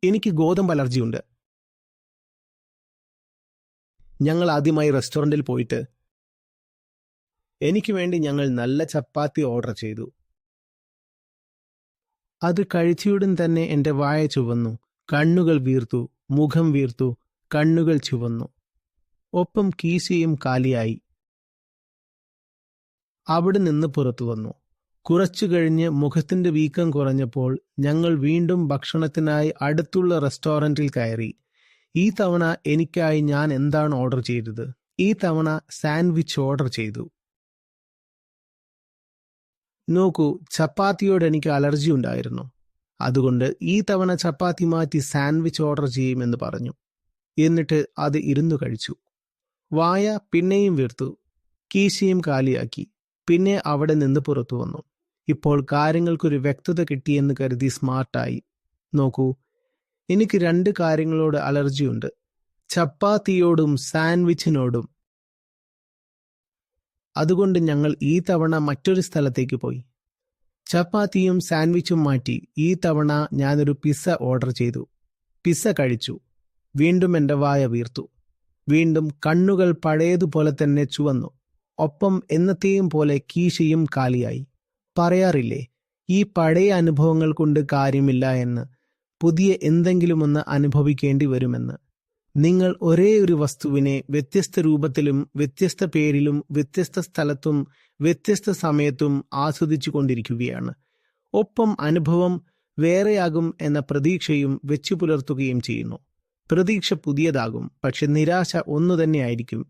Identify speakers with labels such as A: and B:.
A: എനിക്ക് ഗോതമ്പ് അലർജിയുണ്ട്. ഞങ്ങൾ ആദ്യമായി റെസ്റ്റോറൻറ്റിൽ പോയിട്ട് എനിക്ക് വേണ്ടി ഞങ്ങൾ നല്ല ചപ്പാത്തി ഓർഡർ ചെയ്തു. അത് കഴിച്ചയുടൻ തന്നെ എൻ്റെ വായ ചുവന്നു, കണ്ണുകൾ വീർത്തു, മുഖം വീർത്തു, കണ്ണുകൾ ചുവന്നു. ഒപ്പം കീശയും കാലിയായി. അവിടെ നിന്ന് പുറത്തു വന്നു. കുറച്ചു കഴിഞ്ഞ് മുഖത്തിന്റെ വീക്കം കുറഞ്ഞപ്പോൾ ഞങ്ങൾ വീണ്ടും ഭക്ഷണത്തിനായി അടുത്തുള്ള റെസ്റ്റോറൻറ്റിൽ കയറി. ഈ തവണ എനിക്കായി ഞാൻ എന്താണ് ഓർഡർ ചെയ്തത്? ഈ തവണ സാൻഡ്വിച്ച് ഓർഡർ ചെയ്തു. നോക്കൂ, ചപ്പാത്തിയോട് എനിക്ക് അലർജി ഉണ്ടായിരുന്നു. അതുകൊണ്ട് ഈ തവണ ചപ്പാത്തി മാറ്റി സാൻഡ്വിച്ച് ഓർഡർ ചെയ്യുമെന്ന് പറഞ്ഞു. എന്നിട്ട് അത് ഇരുന്നു കഴിച്ചു. വായ പിന്നെയും വീർത്തു, കീശയും കാലിയാക്കി. പിന്നെ അവിടെ നിന്ന് പുറത്തു വന്നു. ഇപ്പോൾ കാര്യങ്ങൾക്കൊരു വ്യക്തത കിട്ടിയെന്ന് കരുതി സ്മാർട്ടായി. നോക്കൂ, എനിക്ക് 2 കാര്യങ്ങളോട് അലർജിയുണ്ട്: ചപ്പാത്തിയോടും സാൻഡ്വിച്ചിനോടും. അതുകൊണ്ട് ഞങ്ങൾ ഈ തവണ മറ്റൊരു സ്ഥലത്തേക്ക് പോയി. ചപ്പാത്തിയും സാൻഡ്വിച്ചും മാറ്റി ഈ തവണ ഞാനൊരു പിസ്സ ഓർഡർ ചെയ്തു. പിസ്സ കഴിച്ചു. വീണ്ടും എൻ്റെ വായ വീർത്തു. വീണ്ടും കണ്ണുകൾ പഴയതുപോലെ തന്നെ ചുവന്നു. ഒപ്പം എന്നത്തെയും പോലെ കീശയും കാലിയായി. പറയാറില്ലേ, ഈ പഴയ അനുഭവങ്ങൾ കൊണ്ട് കാര്യമില്ല എന്ന്, പുതിയ എന്തെങ്കിലുമൊന്ന് അനുഭവിക്കേണ്ടി വരുമെന്ന്. നിങ്ങൾ ഒരേ ഒരു വസ്തുവിനെ വ്യത്യസ്ത രൂപത്തിലും വ്യത്യസ്ത പേരിലും വ്യത്യസ്ത സ്ഥലത്തും വ്യത്യസ്ത സമയത്തും ആസ്വദിച്ചു കൊണ്ടിരിക്കുകയാണ്. ഒപ്പം അനുഭവം വേറെയാകും എന്ന പ്രതീക്ഷയും വെച്ചു പുലർത്തുകയും ചെയ്യുന്നു. പ്രതീക്ഷ പുതിയതാകും, പക്ഷെ നിരാശ ഒന്നു തന്നെയായിരിക്കും.